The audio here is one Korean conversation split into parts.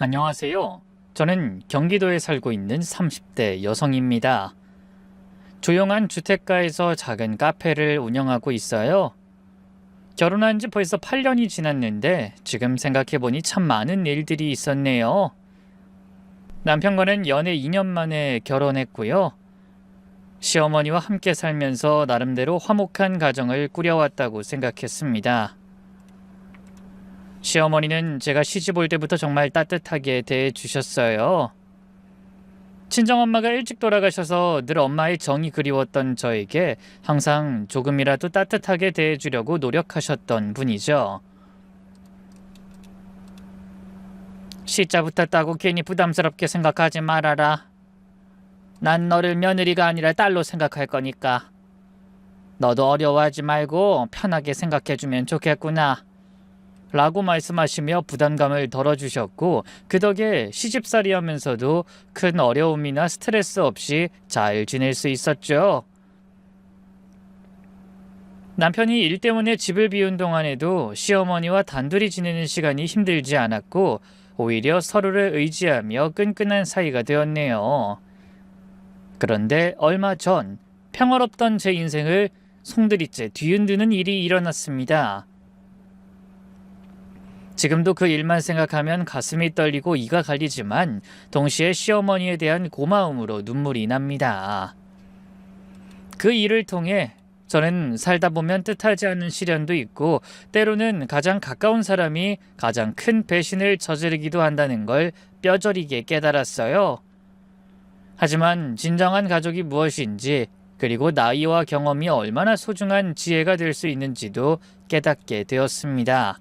안녕하세요. 저는 경기도에 살고 있는 30대 여성입니다. 조용한 주택가에서 작은 카페를 운영하고 있어요. 결혼한 지 벌써 8년이 지났는데 지금 생각해보니 참 많은 일들이 있었네요. 남편과는 연애 2년 만에 결혼했고요. 시어머니와 함께 살면서 나름대로 화목한 가정을 꾸려왔다고 생각했습니다. 시어머니는 제가 시집 올 때부터 정말 따뜻하게 대해주셨어요. 친정엄마가 일찍 돌아가셔서 늘 엄마의 정이 그리웠던 저에게 항상 조금이라도 따뜻하게 대해주려고 노력하셨던 분이죠. 시자부터 따고 괜히 부담스럽게 생각하지 말아라. 난 너를 며느리가 아니라 딸로 생각할 거니까. 너도 어려워하지 말고 편하게 생각해주면 좋겠구나. 라고 말씀하시며 부담감을 덜어주셨고, 그 덕에 시집살이 하면서도 큰 어려움이나 스트레스 없이 잘 지낼 수 있었죠. 남편이 일 때문에 집을 비운 동안에도 시어머니와 단둘이 지내는 시간이 힘들지 않았고, 오히려 서로를 의지하며 끈끈한 사이가 되었네요. 그런데 얼마 전 평화롭던 제 인생을 송두리째 뒤흔드는 일이 일어났습니다. 지금도 그 일만 생각하면 가슴이 떨리고 이가 갈리지만 동시에 시어머니에 대한 고마움으로 눈물이 납니다. 그 일을 통해 저는 살다 보면 뜻하지 않은 시련도 있고 때로는 가장 가까운 사람이 가장 큰 배신을 저지르기도 한다는 걸 뼈저리게 깨달았어요. 하지만 진정한 가족이 무엇인지, 그리고 나이와 경험이 얼마나 소중한 지혜가 될 수 있는지도 깨닫게 되었습니다.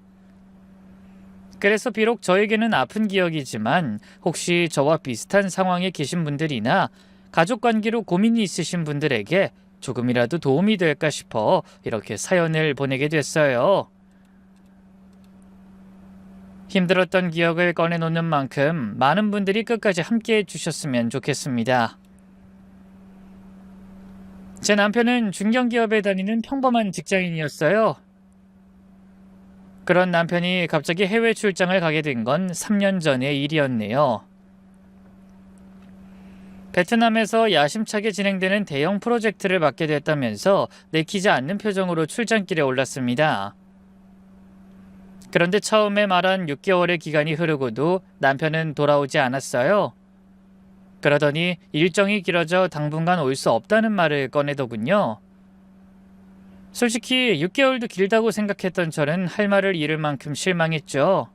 그래서 비록 저에게는 아픈 기억이지만 혹시 저와 비슷한 상황에 계신 분들이나 가족관계로 고민이 있으신 분들에게 조금이라도 도움이 될까 싶어 이렇게 사연을 보내게 됐어요. 힘들었던 기억을 꺼내놓는 만큼 많은 분들이 끝까지 함께 해주셨으면 좋겠습니다. 제 남편은 중견기업에 다니는 평범한 직장인이었어요. 그런 남편이 갑자기 해외 출장을 가게 된 건 3년 전의 일이었네요. 베트남에서 야심차게 진행되는 대형 프로젝트를 맡게 됐다면서 내키지 않는 표정으로 출장길에 올랐습니다. 그런데 처음에 말한 6개월의 기간이 흐르고도 남편은 돌아오지 않았어요. 그러더니 일정이 길어져 당분간 올 수 없다는 말을 꺼내더군요. 솔직히 6개월도 길다고 생각했던 저는 할 말을 잃을 만큼 실망했죠.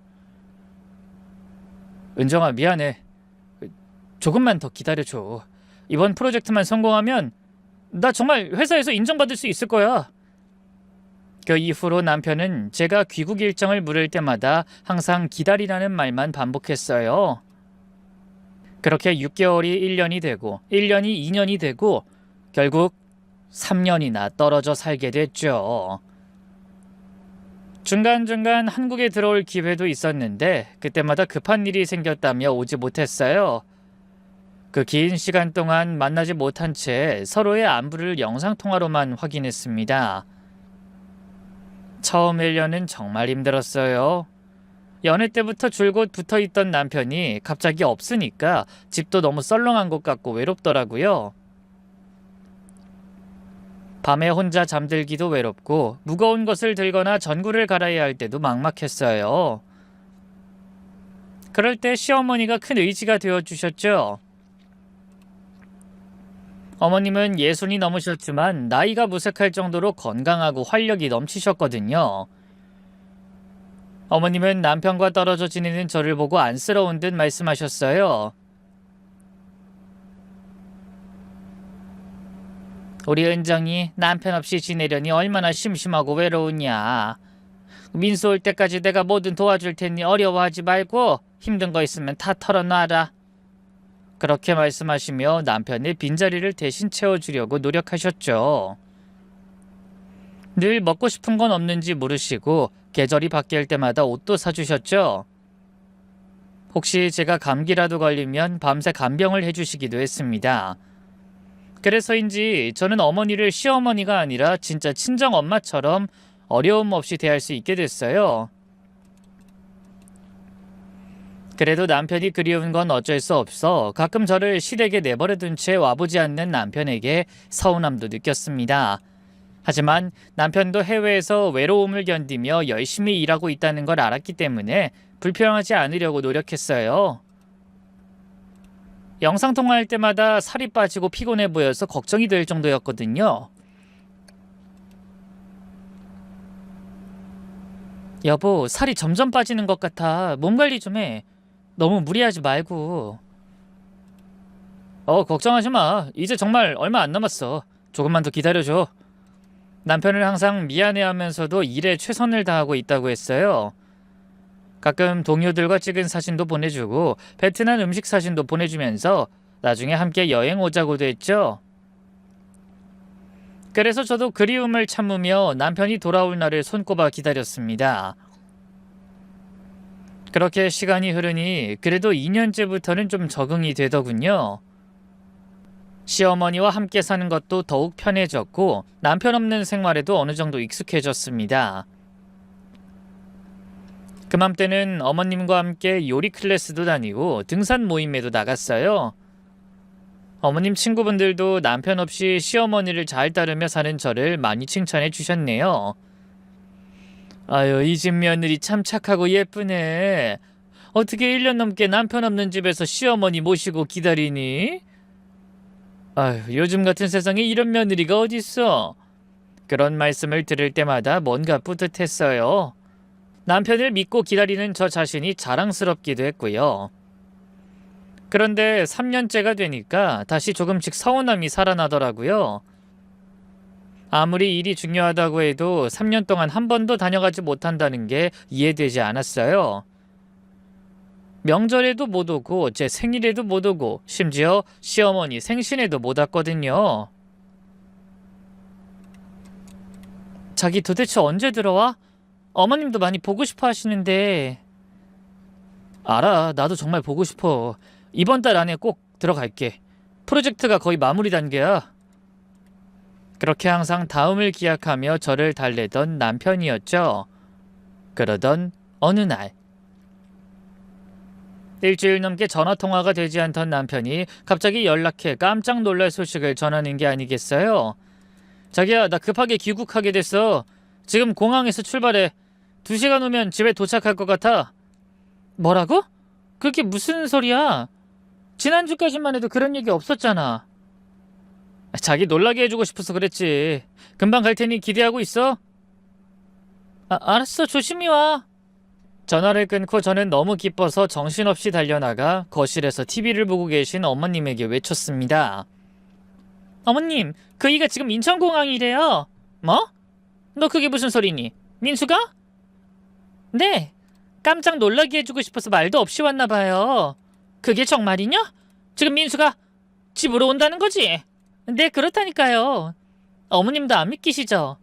은정아, 미안해. 조금만 더 기다려줘. 이번 프로젝트만 성공하면 나 정말 회사에서 인정받을 수 있을 거야. 그 이후로 남편은 제가 귀국 일정을 물을 때마다 항상 기다리라는 말만 반복했어요. 그렇게 6개월이 1년이 되고 1년이 2년이 되고 결국 3년이나 떨어져 살게 됐죠. 중간중간 한국에 들어올 기회도 있었는데 그때마다 급한 일이 생겼다며 오지 못했어요. 그 긴 시간 동안 만나지 못한 채 서로의 안부를 영상통화로만 확인했습니다. 처음 1년은 정말 힘들었어요. 연애 때부터 줄곧 붙어있던 남편이 갑자기 없으니까 집도 너무 썰렁한 것 같고 외롭더라고요. 밤에 혼자 잠들기도 외롭고 무거운 것을 들거나 전구를 갈아야 할 때도 막막했어요. 그럴 때 시어머니가 큰 의지가 되어주셨죠. 어머님은 60이 넘으셨지만 나이가 무색할 정도로 건강하고 활력이 넘치셨거든요. 어머님은 남편과 떨어져 지내는 저를 보고 안쓰러운 듯 말씀하셨어요. 우리 은정이 남편 없이 지내려니 얼마나 심심하고 외로우냐. 민수 올 때까지 내가 뭐든 도와줄 테니 어려워하지 말고 힘든 거 있으면 다 털어놔라. 그렇게 말씀하시며 남편의 빈자리를 대신 채워주려고 노력하셨죠. 늘 먹고 싶은 건 없는지 물으시고 계절이 바뀔 때마다 옷도 사주셨죠. 혹시 제가 감기라도 걸리면 밤새 간병을 해주시기도 했습니다. 그래서인지 저는 어머니를 시어머니가 아니라 진짜 친정엄마처럼 어려움 없이 대할 수 있게 됐어요. 그래도 남편이 그리운 건 어쩔 수 없어 가끔 저를 시댁에 내버려둔 채 와보지 않는 남편에게 서운함도 느꼈습니다. 하지만 남편도 해외에서 외로움을 견디며 열심히 일하고 있다는 걸 알았기 때문에 불평하지 않으려고 노력했어요. 영상통화할 때마다 살이 빠지고 피곤해 보여서 걱정이 될 정도였거든요. 여보, 살이 점점 빠지는 것 같아. 몸 관리 좀 해. 너무 무리하지 말고. 걱정하지 마. 이제 정말 얼마 안 남았어. 조금만 더 기다려줘. 남편을 항상 미안해하면서도 일에 최선을 다하고 있다고 했어요. 가끔 동료들과 찍은 사진도 보내주고 베트남 음식 사진도 보내주면서 나중에 함께 여행 오자고도 했죠. 그래서 저도 그리움을 참으며 남편이 돌아올 날을 손꼽아 기다렸습니다. 그렇게 시간이 흐르니 그래도 2년째부터는 좀 적응이 되더군요. 시어머니와 함께 사는 것도 더욱 편해졌고 남편 없는 생활에도 어느 정도 익숙해졌습니다. 그맘때는 어머님과 함께 요리 클래스도 다니고 등산 모임에도 나갔어요. 어머님 친구분들도 남편 없이 시어머니를 잘 따르며 사는 저를 많이 칭찬해 주셨네요. 아유, 이 집 며느리 참 착하고 예쁘네. 어떻게 1년 넘게 남편 없는 집에서 시어머니 모시고 기다리니? 아유, 요즘 같은 세상에 이런 며느리가 어딨어. 그런 말씀을 들을 때마다 뭔가 뿌듯했어요. 남편을 믿고 기다리는 저 자신이 자랑스럽기도 했고요. 그런데 3년째가 되니까 다시 조금씩 서운함이 살아나더라고요. 아무리 일이 중요하다고 해도 3년 동안 한 번도 다녀가지 못한다는 게 이해되지 않았어요. 명절에도 못 오고 제 생일에도 못 오고 심지어 시어머니 생신에도 못 왔거든요. 자기 도대체 언제 들어와? 어머님도 많이 보고 싶어 하시는데. 알아, 나도 정말 보고 싶어. 이번 달 안에 꼭 들어갈게. 프로젝트가 거의 마무리 단계야. 그렇게 항상 다음을 기약하며 저를 달래던 남편이었죠. 그러던 어느 날, 일주일 넘게 전화통화가 되지 않던 남편이 갑자기 연락해 깜짝 놀랄 소식을 전하는 게 아니겠어요? 자기야, 나 급하게 귀국하게 됐어. 지금 공항에서 출발해. 2시간 후면 집에 도착할 것 같아. 뭐라고? 그게 무슨 소리야? 지난주까지만 해도 그런 얘기 없었잖아. 자기 놀라게 해주고 싶어서 그랬지. 금방 갈 테니 기대하고 있어. 알았어. 조심히 와. 전화를 끊고 저는 너무 기뻐서 정신없이 달려나가 거실에서 TV를 보고 계신 어머님에게 외쳤습니다. 어머님, 그이가 지금 인천공항이래요. 뭐? 너 그게 무슨 소리니? 민수가? 네. 깜짝 놀라게 해주고 싶어서 말도 없이 왔나 봐요. 그게 정말이냐? 지금 민수가 집으로 온다는 거지? 네, 그렇다니까요. 어머님도 안 믿기시죠?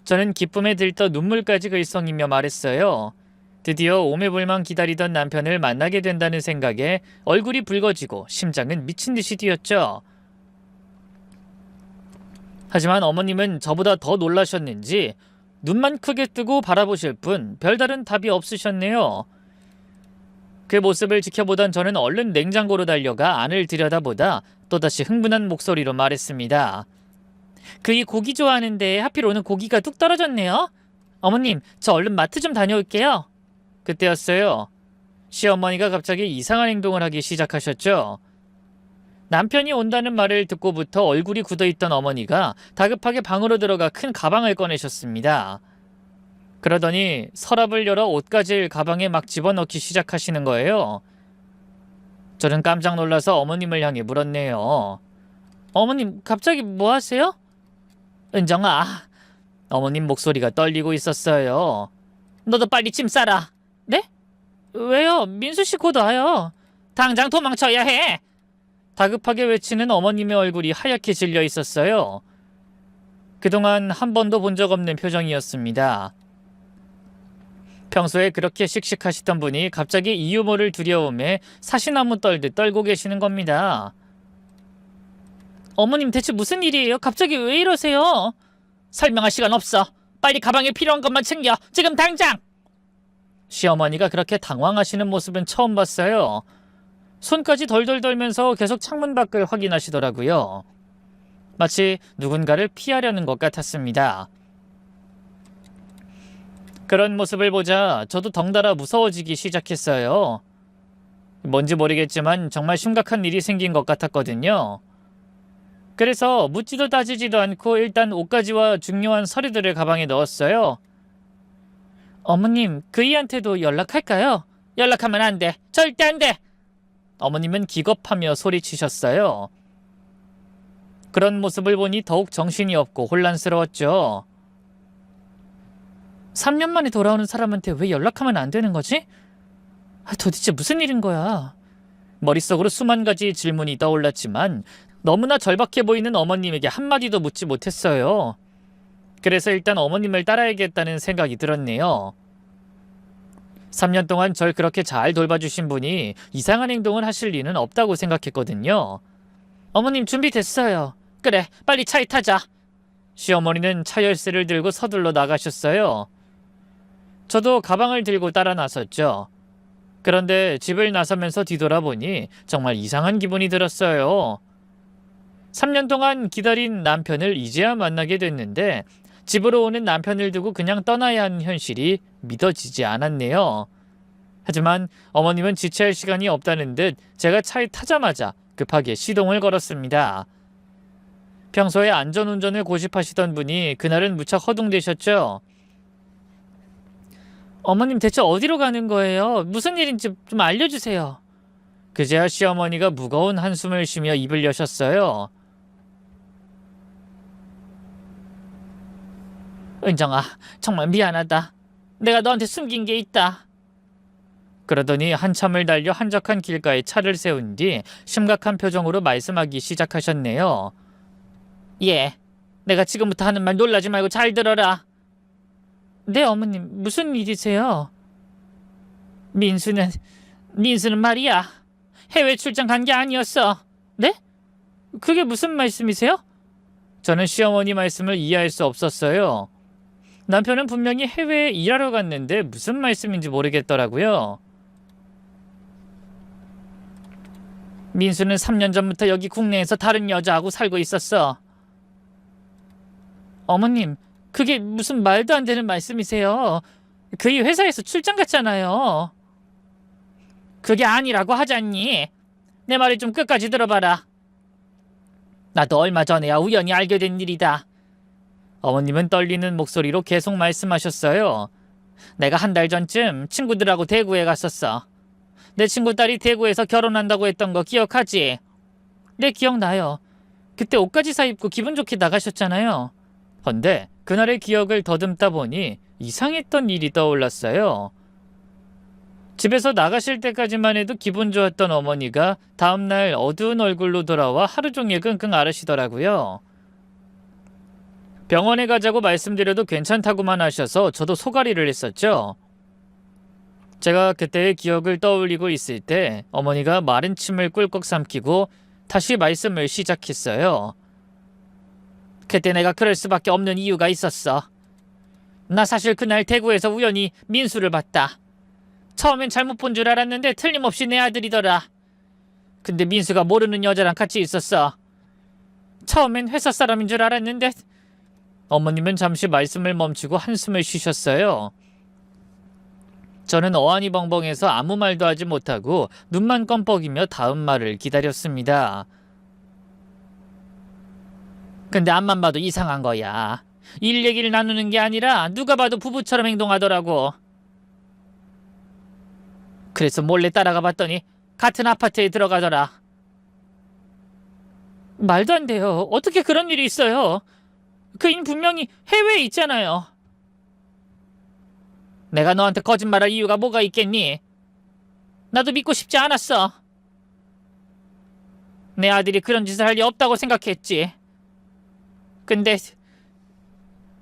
저는 기쁨에 들떠 눈물까지 글썽이며 말했어요. 드디어 오매불망 기다리던 남편을 만나게 된다는 생각에 얼굴이 붉어지고 심장은 미친 듯이 뛰었죠. 하지만 어머님은 저보다 더 놀라셨는지 눈만 크게 뜨고 바라보실 뿐 별다른 답이 없으셨네요. 그 모습을 지켜보던 저는 얼른 냉장고로 달려가 안을 들여다보다 또다시 흥분한 목소리로 말했습니다. 그이 고기 좋아하는데 하필 오늘 고기가 뚝 떨어졌네요. 어머님, 저 얼른 마트 좀 다녀올게요. 그때였어요. 시어머니가 갑자기 이상한 행동을 하기 시작하셨죠. 남편이 온다는 말을 듣고부터 얼굴이 굳어있던 어머니가 다급하게 방으로 들어가 큰 가방을 꺼내셨습니다. 그러더니 서랍을 열어 옷가지를 가방에 막 집어넣기 시작하시는 거예요. 저는 깜짝 놀라서 어머님을 향해 물었네요. 어머님, 갑자기 뭐 하세요? 은정아. 어머님 목소리가 떨리고 있었어요. 너도 빨리 짐 싸라. 네? 왜요? 민수씨 곧 와요. 당장 도망쳐야 해. 다급하게 외치는 어머님의 얼굴이 하얗게 질려 있었어요. 그동안 한 번도 본 적 없는 표정이었습니다. 평소에 그렇게 씩씩하시던 분이 갑자기 이유 모를 두려움에 사시나무 떨듯 떨고 계시는 겁니다. 어머님, 대체 무슨 일이에요? 갑자기 왜 이러세요? 설명할 시간 없어. 빨리 가방에 필요한 것만 챙겨. 지금 당장! 시어머니가 그렇게 당황하시는 모습은 처음 봤어요. 손까지 덜덜 떨면서 계속 창문 밖을 확인하시더라고요. 마치 누군가를 피하려는 것 같았습니다. 그런 모습을 보자 저도 덩달아 무서워지기 시작했어요. 뭔지 모르겠지만 정말 심각한 일이 생긴 것 같았거든요. 그래서 묻지도 따지지도 않고 일단 옷가지와 중요한 서류들을 가방에 넣었어요. 어머님, 그이한테도 연락할까요? 연락하면 안 돼. 절대 안 돼. 어머님은 기겁하며 소리치셨어요. 그런 모습을 보니 더욱 정신이 없고 혼란스러웠죠. 3년 만에 돌아오는 사람한테 왜 연락하면 안 되는 거지? 도대체 무슨 일인 거야? 머릿속으로 수만 가지 질문이 떠올랐지만 너무나 절박해 보이는 어머님에게 한마디도 묻지 못했어요. 그래서 일단 어머님을 따라야겠다는 생각이 들었네요. 3년 동안 절 그렇게 잘 돌봐주신 분이 이상한 행동을 하실 리는 없다고 생각했거든요. 어머님 준비됐어요. 그래, 빨리 차에 타자. 시어머니는 차 열쇠를 들고 서둘러 나가셨어요. 저도 가방을 들고 따라 나섰죠. 그런데 집을 나서면서 뒤돌아보니 정말 이상한 기분이 들었어요. 3년 동안 기다린 남편을 이제야 만나게 됐는데 집으로 오는 남편을 두고 그냥 떠나야 하는 현실이 믿어지지 않았네요. 하지만 어머님은 지체할 시간이 없다는 듯 제가 차에 타자마자 급하게 시동을 걸었습니다. 평소에 안전운전을 고집하시던 분이 그날은 무척 허둥대셨죠. 어머님 대체 어디로 가는 거예요? 무슨 일인지 좀 알려주세요. 그제야 시어머니가 무거운 한숨을 쉬며 입을 여셨어요. 은정아, 정말 미안하다. 내가 너한테 숨긴 게 있다. 그러더니 한참을 달려 한적한 길가에 차를 세운 뒤 심각한 표정으로 말씀하기 시작하셨네요. 예, 내가 지금부터 하는 말 놀라지 말고 잘 들어라. 네, 어머님, 무슨 일이세요? 민수는 말이야. 해외 출장 간 게 아니었어. 네? 그게 무슨 말씀이세요? 저는 시어머니 말씀을 이해할 수 없었어요. 남편은 분명히 해외에 일하러 갔는데 무슨 말씀인지 모르겠더라고요. 민수는 3년 전부터 여기 국내에서 다른 여자하고 살고 있었어. 어머님, 그게 무슨 말도 안 되는 말씀이세요. 그이 회사에서 출장 갔잖아요. 그게 아니라고 하잖니. 내 말을 좀 끝까지 들어봐라. 나도 얼마 전에야 우연히 알게 된 일이다. 어머님은 떨리는 목소리로 계속 말씀하셨어요. 내가 한 달 전쯤 친구들하고 대구에 갔었어. 내 친구 딸이 대구에서 결혼한다고 했던 거 기억하지? 네, 기억나요. 그때 옷까지 사입고 기분 좋게 나가셨잖아요. 헌데 그날의 기억을 더듬다 보니 이상했던 일이 떠올랐어요. 집에서 나가실 때까지만 해도 기분 좋았던 어머니가 다음날 어두운 얼굴로 돌아와 하루 종일 끙끙 앓으시더라고요. 병원에 가자고 말씀드려도 괜찮다고만 하셔서 저도 소가리를 했었죠. 제가 그때의 기억을 떠올리고 있을 때 어머니가 마른 침을 꿀꺽 삼키고 다시 말씀을 시작했어요. 그때 내가 그럴 수밖에 없는 이유가 있었어. 나 사실 그날 대구에서 우연히 민수를 봤다. 처음엔 잘못 본 줄 알았는데 틀림없이 내 아들이더라. 근데 민수가 모르는 여자랑 같이 있었어. 처음엔 회사 사람인 줄 알았는데. 어머님은 잠시 말씀을 멈추고 한숨을 쉬셨어요. 저는 어안이 벙벙해서 아무 말도 하지 못하고 눈만 껌뻑이며 다음 말을 기다렸습니다. 근데 앞만 봐도 이상한 거야. 일 얘기를 나누는 게 아니라 누가 봐도 부부처럼 행동하더라고. 그래서 몰래 따라가 봤더니 같은 아파트에 들어가더라. 말도 안 돼요. 어떻게 그런 일이 있어요? 그인 분명히 해외에 있잖아요. 내가 너한테 거짓말할 이유가 뭐가 있겠니? 나도 믿고 싶지 않았어. 내 아들이 그런 짓을 할 리 없다고 생각했지. 근데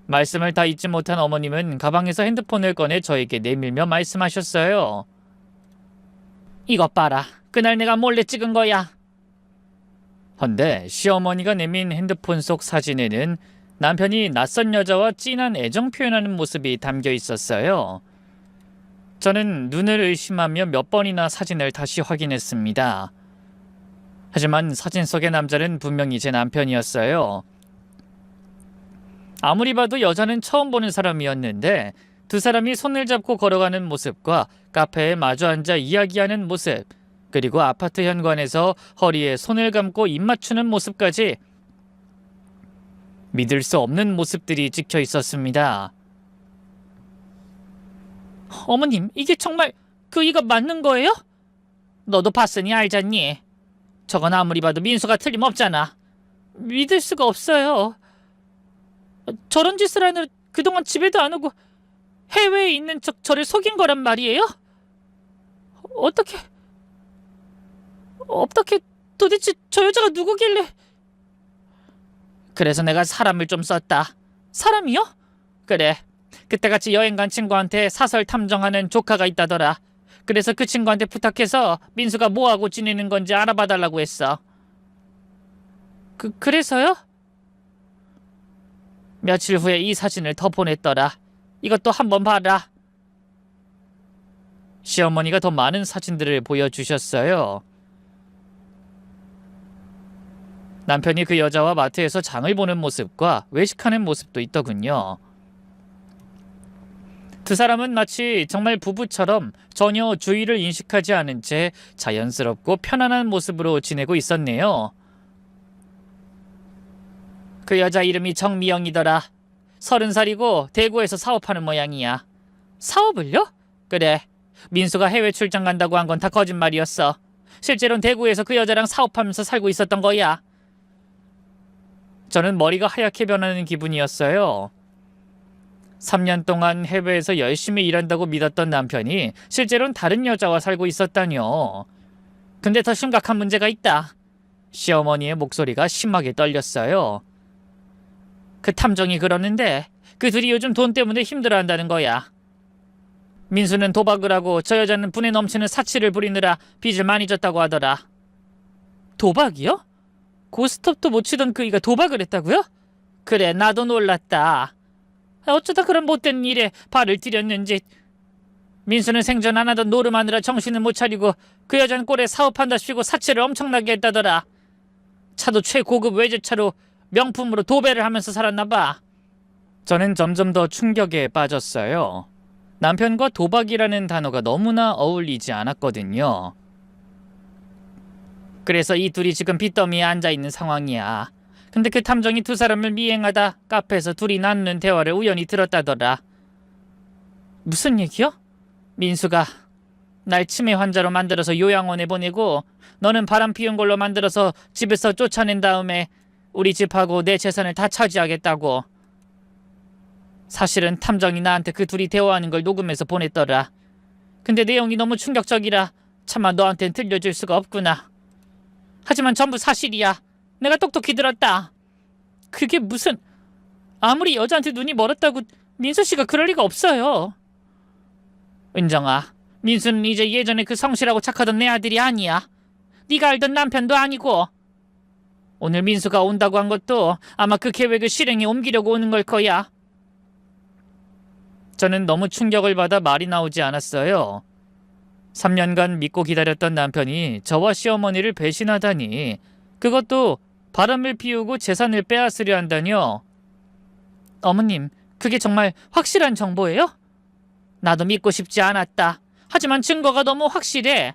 말씀을 다 잊지 못한 어머님은 가방에서 핸드폰을 꺼내 저에게 내밀며 말씀하셨어요. 이것 봐라. 그날 내가 몰래 찍은 거야. 헌데 시어머니가 내민 핸드폰 속 사진에는 남편이 낯선 여자와 진한 애정 표현하는 모습이 담겨 있었어요. 저는 눈을 의심하며 몇 번이나 사진을 다시 확인했습니다. 하지만 사진 속의 남자는 분명히 제 남편이었어요. 아무리 봐도 여자는 처음 보는 사람이었는데 두 사람이 손을 잡고 걸어가는 모습과 카페에 마주 앉아 이야기하는 모습, 그리고 아파트 현관에서 허리에 손을 감고 입 맞추는 모습까지 믿을 수 없는 모습들이 찍혀 있었습니다. 어머님, 이게 정말 이가 맞는 거예요? 너도 봤으니 알잖니? 저건 아무리 봐도 민수가 틀림없잖아. 믿을 수가 없어요. 저런 짓을 하느라 그동안 집에도 안 오고 해외에 있는 저를 속인 거란 말이에요? 어떻게 도대체 저 여자가 누구길래? 그래서 내가 사람을 좀 썼다. 사람이요? 그래. 그때같이 여행 간 친구한테 사설 탐정하는 조카가 있다더라. 그래서 그 친구한테 부탁해서 민수가 뭐하고 지내는 건지 알아봐달라고 했어. 그래서요? 며칠 후에 이 사진을 더 보냈더라. 이것도 한번 봐라. 시어머니가 더 많은 사진들을 보여주셨어요. 남편이 그 여자와 마트에서 장을 보는 모습과 외식하는 모습도 있더군요. 두 사람은 마치 정말 부부처럼 전혀 주의를 인식하지 않은 채 자연스럽고 편안한 모습으로 지내고 있었네요. 그 여자 이름이 정미영이더라. 30살이고 대구에서 사업하는 모양이야. 사업을요? 그래. 민수가 해외 출장 간다고 한 건 다 거짓말이었어. 실제로는 대구에서 그 여자랑 사업하면서 살고 있었던 거야. 저는 머리가 하얗게 변하는 기분이었어요. 3년 동안 해외에서 열심히 일한다고 믿었던 남편이 실제로는 다른 여자와 살고 있었다뇨. 근데 더 심각한 문제가 있다. 시어머니의 목소리가 심하게 떨렸어요. 그 탐정이 그러는데 그 둘이 요즘 돈 때문에 힘들어한다는 거야. 민수는 도박을 하고 저 여자는 분에 넘치는 사치를 부리느라 빚을 많이 졌다고 하더라. 도박이요? 고스톱도 못 치던 그이가 도박을 했다고요? 그래, 나도 놀랐다. 어쩌다 그런 못된 일에 발을 들였는지. 민수는 생전 안 하던 노름하느라 정신을 못 차리고 그 여자는 꼴에 사업한다시고 사치를 엄청나게 했다더라. 차도 최고급 외제차로 명품으로 도배를 하면서 살았나 봐. 저는 점점 더 충격에 빠졌어요. 남편과 도박이라는 단어가 너무나 어울리지 않았거든요. 그래서 이 둘이 지금 빚더미에 앉아있는 상황이야. 근데 그 탐정이 두 사람을 미행하다 카페에서 둘이 나누는 대화를 우연히 들었다더라. 무슨 얘기요? 민수가 날 치매 환자로 만들어서 요양원에 보내고 너는 바람 피운 걸로 만들어서 집에서 쫓아낸 다음에 우리 집하고 내 재산을 다 차지하겠다고. 사실은 탐정이 나한테 그 둘이 대화하는 걸 녹음해서 보냈더라. 근데 내용이 너무 충격적이라 차마 너한텐 들려줄 수가 없구나. 하지만 전부 사실이야. 내가 똑똑히 들었다. 그게 무슨... 아무리 여자한테 눈이 멀었다고 민수씨가 그럴 리가 없어요. 은정아, 민수는 이제 예전에 그 성실하고 착하던 내 아들이 아니야. 네가 알던 남편도 아니고. 오늘 민수가 온다고 한 것도 아마 그 계획을 실행에 옮기려고 오는 걸 거야. 저는 너무 충격을 받아 말이 나오지 않았어요. 3년간 믿고 기다렸던 남편이 저와 시어머니를 배신하다니, 그것도 바람을 피우고 재산을 빼앗으려 한다뇨. 어머님, 그게 정말 확실한 정보예요? 나도 믿고 싶지 않았다. 하지만 증거가 너무 확실해.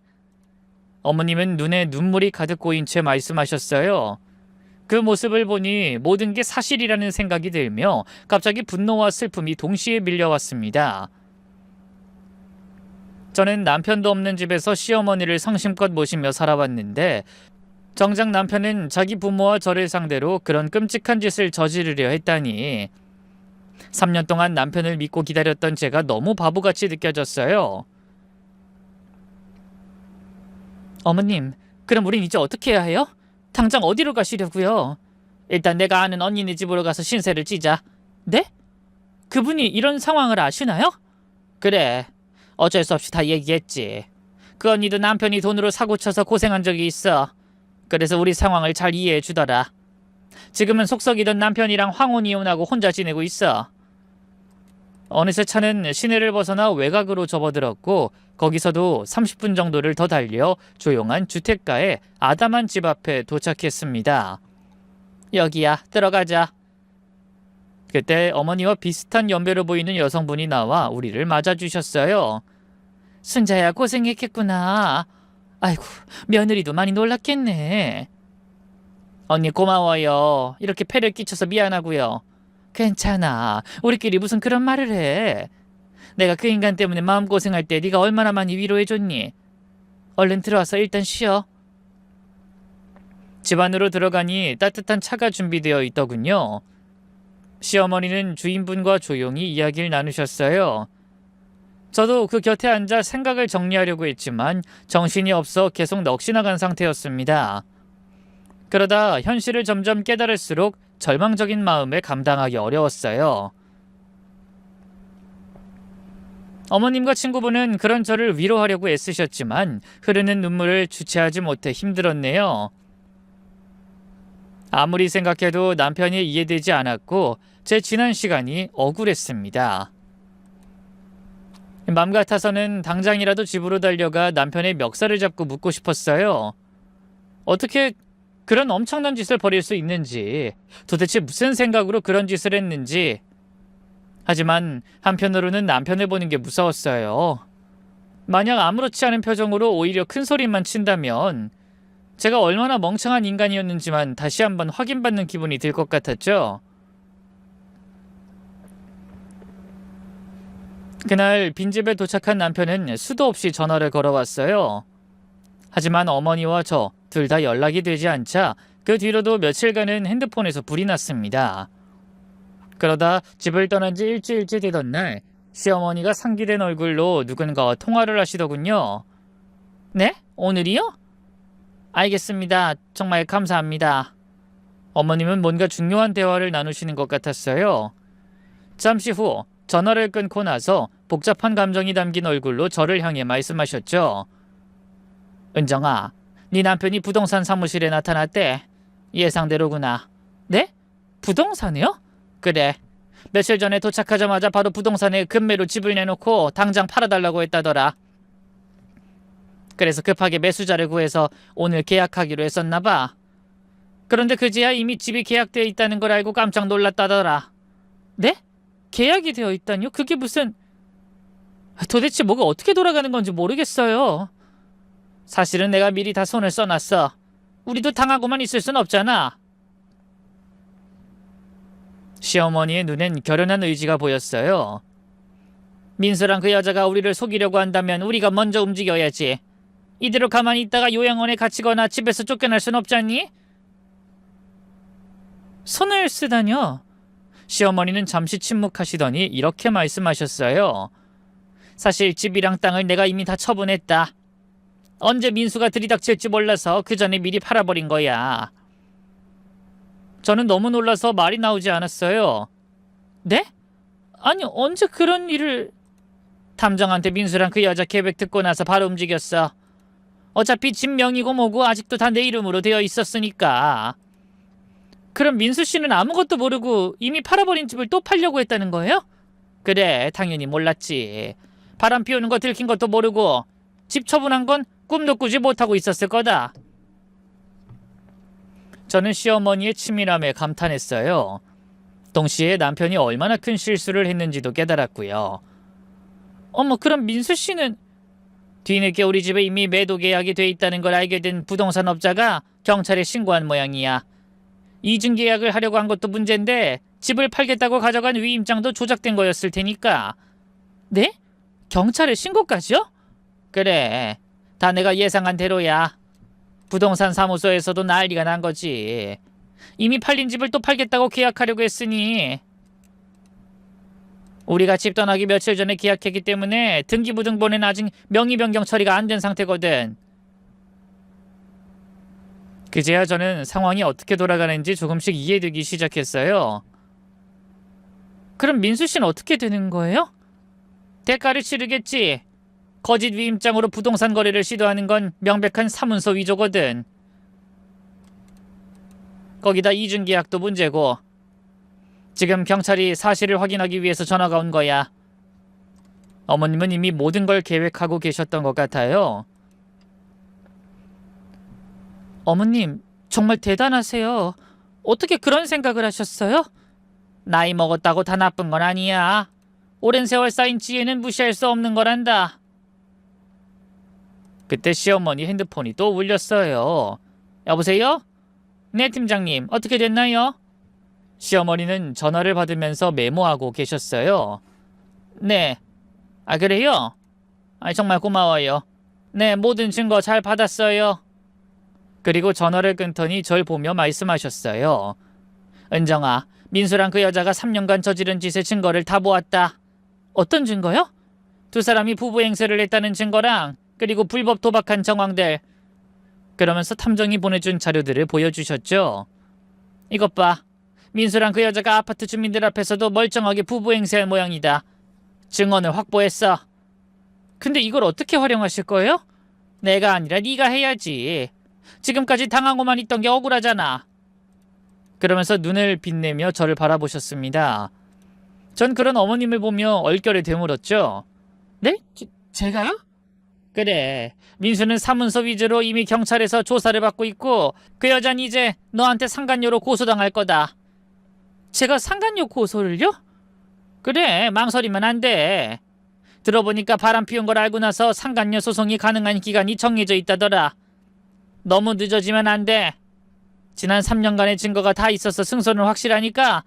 어머님은 눈에 눈물이 가득 고인 채 말씀하셨어요. 그 모습을 보니 모든 게 사실이라는 생각이 들며 갑자기 분노와 슬픔이 동시에 밀려왔습니다. 저는 남편도 없는 집에서 시어머니를 성심껏 모시며 살아왔는데 정작 남편은 자기 부모와 저를 상대로 그런 끔찍한 짓을 저지르려 했다니, 3년 동안 남편을 믿고 기다렸던 제가 너무 바보같이 느껴졌어요. 어머님, 그럼 우린 이제 어떻게 해야 해요? 당장 어디로 가시려고요? 일단 내가 아는 언니네 집으로 가서 신세를 지자. 네? 그분이 이런 상황을 아시나요? 그래, 어쩔 수 없이 다 얘기했지. 그 언니도 남편이 돈으로 사고쳐서 고생한 적이 있어. 그래서 우리 상황을 잘 이해해 주더라. 지금은 속썩이던 남편이랑 황혼 이혼하고 혼자 지내고 있어. 어느새 차는 시내를 벗어나 외곽으로 접어들었고 거기서도 30분 정도를 더 달려 조용한 주택가의 아담한 집 앞에 도착했습니다. 여기야, 들어가자. 그때 어머니와 비슷한 연배로 보이는 여성분이 나와 우리를 맞아주셨어요. 순자야, 고생했겠구나. 아이고, 며느리도 많이 놀랐겠네. 언니 고마워요. 이렇게 폐를 끼쳐서 미안하고요. 괜찮아. 우리끼리 무슨 그런 말을 해. 내가 그 인간 때문에 마음고생할 때 네가 얼마나 많이 위로해줬니. 얼른 들어와서 일단 쉬어. 집 안으로 들어가니 따뜻한 차가 준비되어 있더군요. 시어머니는 주인분과 조용히 이야기를 나누셨어요. 저도 그 곁에 앉아 생각을 정리하려고 했지만 정신이 없어 계속 넋이 나간 상태였습니다. 그러다 현실을 점점 깨달을수록 절망적인 마음에 감당하기 어려웠어요. 어머님과 친구분은 그런 저를 위로하려고 애쓰셨지만 흐르는 눈물을 주체하지 못해 힘들었네요. 아무리 생각해도 남편이 이해되지 않았고 제 지난 시간이 억울했습니다. 맘 같아서는 당장이라도 집으로 달려가 남편의 멱살을 잡고 묻고 싶었어요. 어떻게 그런 엄청난 짓을 벌일 수 있는지, 도대체 무슨 생각으로 그런 짓을 했는지. 하지만 한편으로는 남편을 보는 게 무서웠어요. 만약 아무렇지 않은 표정으로 오히려 큰 소리만 친다면 제가 얼마나 멍청한 인간이었는지만 다시 한번 확인받는 기분이 들 것 같았죠. 그날 빈집에 도착한 남편은 수도 없이 전화를 걸어왔어요. 하지만 어머니와 저 둘 다 연락이 되지 않자 그 뒤로도 며칠간은 핸드폰에서 불이 났습니다. 그러다 집을 떠난 지 일주일째 되던 날 시어머니가 상기된 얼굴로 누군가와 통화를 하시더군요. 네? 오늘이요? 알겠습니다. 정말 감사합니다. 어머님은 뭔가 중요한 대화를 나누시는 것 같았어요. 잠시 후 전화를 끊고 나서 복잡한 감정이 담긴 얼굴로 저를 향해 말씀하셨죠. 은정아, 네 남편이 부동산 사무실에 나타났대. 예상대로구나. 네? 부동산이요? 그래. 며칠 전에 도착하자마자 바로 부동산에 급매로 집을 내놓고 당장 팔아달라고 했다더라. 그래서 급하게 매수자를 구해서 오늘 계약하기로 했었나 봐. 그런데 그제야 이미 집이 계약되어 있다는 걸 알고 깜짝 놀랐다더라. 네? 계약이 되어 있다니요? 그게 무슨... 도대체 뭐가 어떻게 돌아가는 건지 모르겠어요. 사실은 내가 미리 다 손을 써놨어. 우리도 당하고만 있을 순 없잖아. 시어머니의 눈엔 결연한 의지가 보였어요. 민수랑 그 여자가 우리를 속이려고 한다면 우리가 먼저 움직여야지. 이대로 가만히 있다가 요양원에 갇히거나 집에서 쫓겨날 순 없잖니? 손을 쓰다뇨? 시어머니는 잠시 침묵하시더니 이렇게 말씀하셨어요. 사실 집이랑 땅을 내가 이미 다 처분했다. 언제 민수가 들이닥칠지 몰라서 그 전에 미리 팔아버린 거야. 저는 너무 놀라서 말이 나오지 않았어요. 네? 아니, 언제 그런 일을... 탐정한테 민수랑 그 여자 계획 듣고 나서 바로 움직였어. 어차피 집 명의고 뭐고 아직도 다 내 이름으로 되어 있었으니까. 그럼 민수 씨는 아무것도 모르고 이미 팔아버린 집을 또 팔려고 했다는 거예요? 그래, 당연히 몰랐지. 바람 피우는 거 들킨 것도 모르고 집 처분한 건 꿈도 꾸지 못하고 있었을 거다. 저는 시어머니의 치밀함에 감탄했어요. 동시에 남편이 얼마나 큰 실수를 했는지도 깨달았고요. 어머, 그럼 민수 씨는... 뒤늦게 우리 집에 이미 매도 계약이 돼 있다는 걸 알게 된 부동산 업자가 경찰에 신고한 모양이야. 이중 계약을 하려고 한 것도 문제인데 집을 팔겠다고 가져간 위임장도 조작된 거였을 테니까. 네? 경찰에 신고까지요? 그래, 다 내가 예상한 대로야. 부동산 사무소에서도 난리가 난 거지. 이미 팔린 집을 또 팔겠다고 계약하려고 했으니. 우리가 집 떠나기 며칠 전에 계약했기 때문에 등기부등본에는 아직 명의 변경 처리가 안 된 상태거든. 그제야 저는 상황이 어떻게 돌아가는지 조금씩 이해되기 시작했어요. 그럼 민수 씨는 어떻게 되는 거예요? 대가를 치르겠지. 거짓 위임장으로 부동산 거래를 시도하는 건 명백한 사문서 위조거든. 거기다 이중계약도 문제고. 지금 경찰이 사실을 확인하기 위해서 전화가 온 거야. 어머님은 이미 모든 걸 계획하고 계셨던 것 같아요. 어머님, 정말 대단하세요. 어떻게 그런 생각을 하셨어요? 나이 먹었다고 다 나쁜 건 아니야. 오랜 세월 쌓인 지혜는 무시할 수 없는 거란다. 그때 시어머니 핸드폰이 또 울렸어요. 여보세요? 네, 팀장님. 어떻게 됐나요? 시어머니는 전화를 받으면서 메모하고 계셨어요. 네. 아, 그래요? 아, 정말 고마워요. 네, 모든 증거 잘 받았어요. 그리고 전화를 끊더니 절 보며 말씀하셨어요. 은정아, 민수랑 그 여자가 3년간 저지른 짓의 증거를 다 모았다. 어떤 증거요? 두 사람이 부부 행세를 했다는 증거랑 그리고 불법 도박한 정황들. 그러면서 탐정이 보내준 자료들을 보여주셨죠. 이것 봐. 민수랑 그 여자가 아파트 주민들 앞에서도 멀쩡하게 부부 행세한 모양이다. 증언을 확보했어. 근데 이걸 어떻게 활용하실 거예요? 내가 아니라 네가 해야지. 지금까지 당하고만 있던 게 억울하잖아. 그러면서 눈을 빛내며 저를 바라보셨습니다. 전 그런 어머님을 보며 얼결에 되물었죠. 네? 제가요? 그래. 민수는 사문서 위주로 이미 경찰에서 조사를 받고 있고 그 여자는 이제 너한테 상간녀로 고소당할 거다. 제가 상간녀 고소를요? 그래. 망설이면 안 돼. 들어보니까 바람 피운 걸 알고 나서 상간녀 소송이 가능한 기간이 정해져 있다더라. 너무 늦어지면 안 돼. 지난 3년간의 증거가 다 있어서 승소는 확실하니까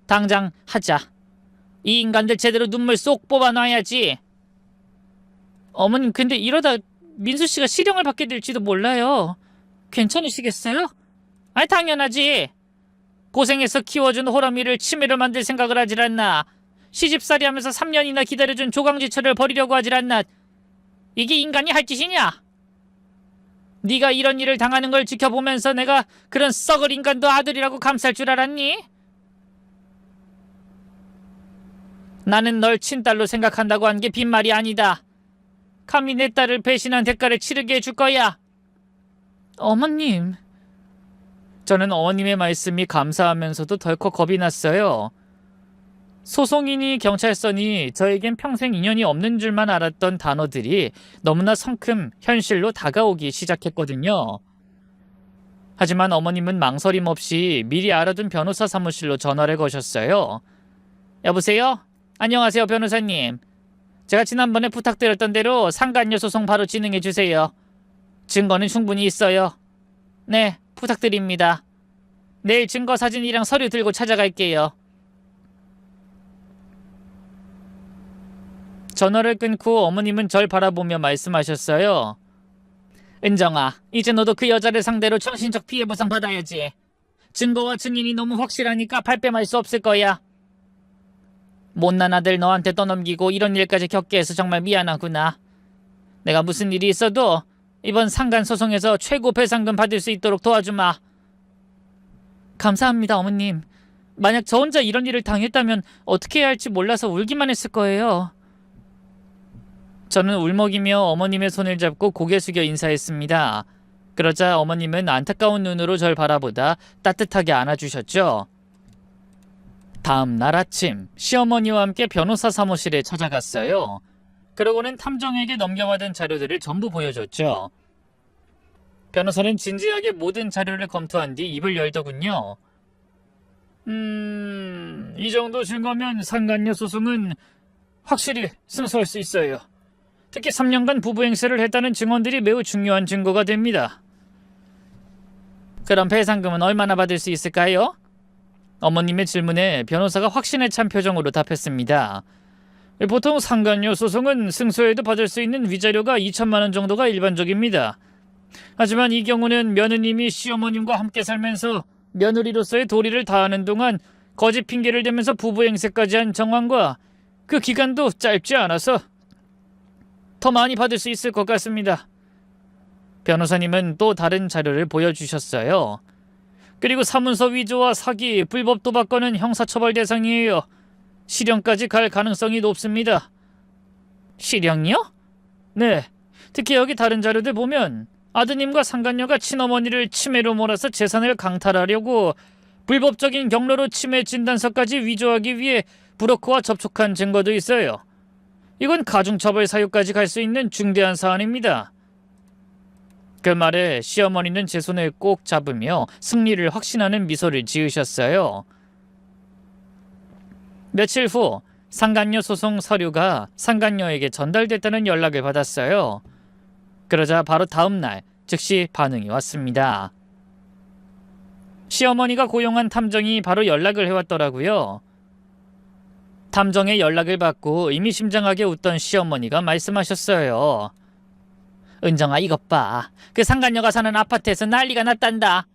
당장 하자. 이 인간들 제대로 눈물 쏙 뽑아놔야지. 어머님, 근데 이러다 민수 씨가 실형을 받게 될지도 몰라요. 괜찮으시겠어요? 아니, 당연하지. 고생해서 키워준 호람이를 치매로 만들 생각을 하질 않나. 시집살이 하면서 3년이나 기다려준 조강지처를 버리려고 하질 않나. 이게 인간이 할 짓이냐? 네가 이런 일을 당하는 걸 지켜보면서 내가 그런 썩을 인간도 아들이라고 감쌀 줄 알았니? 나는 널 친딸로 생각한다고 한 게 빈말이 아니다. 감히 내 딸을 배신한 대가를 치르게 해줄 거야. 어머님. 저는 어머님의 말씀이 감사하면서도 덜컥 겁이 났어요. 소송이니 경찰서니 저에겐 평생 인연이 없는 줄만 알았던 단어들이 너무나 성큼 현실로 다가오기 시작했거든요. 하지만 어머님은 망설임 없이 미리 알아둔 변호사 사무실로 전화를 거셨어요. 여보세요? 안녕하세요, 변호사님. 제가 지난번에 부탁드렸던 대로 상간녀 소송 바로 진행해 주세요. 증거는 충분히 있어요. 네, 부탁드립니다. 내일 증거 사진이랑 서류 들고 찾아갈게요. 전화를 끊고 어머님은 절 바라보며 말씀하셨어요. 은정아, 이제 너도 그 여자를 상대로 정신적 피해 보상 받아야지. 증거와 증인이 너무 확실하니까 발뺌할 수 없을 거야. 못난 아들 너한테 떠넘기고 이런 일까지 겪게 해서 정말 미안하구나. 내가 무슨 일이 있어도 이번 상간 소송에서 최고 배상금 받을 수 있도록 도와주마. 감사합니다, 어머님. 만약 저 혼자 이런 일을 당했다면 어떻게 해야 할지 몰라서 울기만 했을 거예요. 저는 울먹이며 어머님의 손을 잡고 고개 숙여 인사했습니다. 그러자 어머님은 안타까운 눈으로 절 바라보다 따뜻하게 안아주셨죠. 다음 날 아침 시어머니와 함께 변호사 사무실에 찾아갔어요. 그러고는 탐정에게 넘겨받은 자료들을 전부 보여줬죠. 변호사는 진지하게 모든 자료를 검토한 뒤 입을 열더군요. 이 정도 증거면 상간녀 소송은 확실히 승소할 수 있어요. 특히 3년간 부부 행세를 했다는 증언들이 매우 중요한 증거가 됩니다. 그럼 배상금은 얼마나 받을 수 있을까요? 어머님의 질문에 변호사가 확신에 찬 표정으로 답했습니다. 보통 상간녀 소송은 승소해도 받을 수 있는 위자료가 2천만 원 정도가 일반적입니다. 하지만 이 경우는 며느님이 시어머님과 함께 살면서 며느리로서의 도리를 다하는 동안 거짓 핑계를 대면서 부부 행세까지 한 정황과 그 기간도 짧지 않아서 더 많이 받을 수 있을 것 같습니다. 변호사님은 또 다른 자료를 보여주셨어요. 그리고 사문서 위조와 사기, 불법 도박 건은 형사처벌 대상이에요. 실형까지 갈 가능성이 높습니다. 실형이요? 네. 특히 여기 다른 자료들 보면 아드님과 상간녀가 친어머니를 치매로 몰아서 재산을 강탈하려고 불법적인 경로로 치매 진단서까지 위조하기 위해 브로커와 접촉한 증거도 있어요. 이건 가중처벌 사유까지 갈 수 있는 중대한 사안입니다. 그 말에 시어머니는 제 손을 꼭 잡으며 승리를 확신하는 미소를 지으셨어요. 며칠 후 상간녀 소송 서류가 상간녀에게 전달됐다는 연락을 받았어요. 그러자 바로 다음 날 즉시 반응이 왔습니다. 시어머니가 고용한 탐정이 바로 연락을 해왔더라고요. 탐정의 연락을 받고 의미심장하게 웃던 시어머니가 말씀하셨어요. 은정아, 이것 봐. 그 상간녀가 사는 아파트에서 난리가 났단다.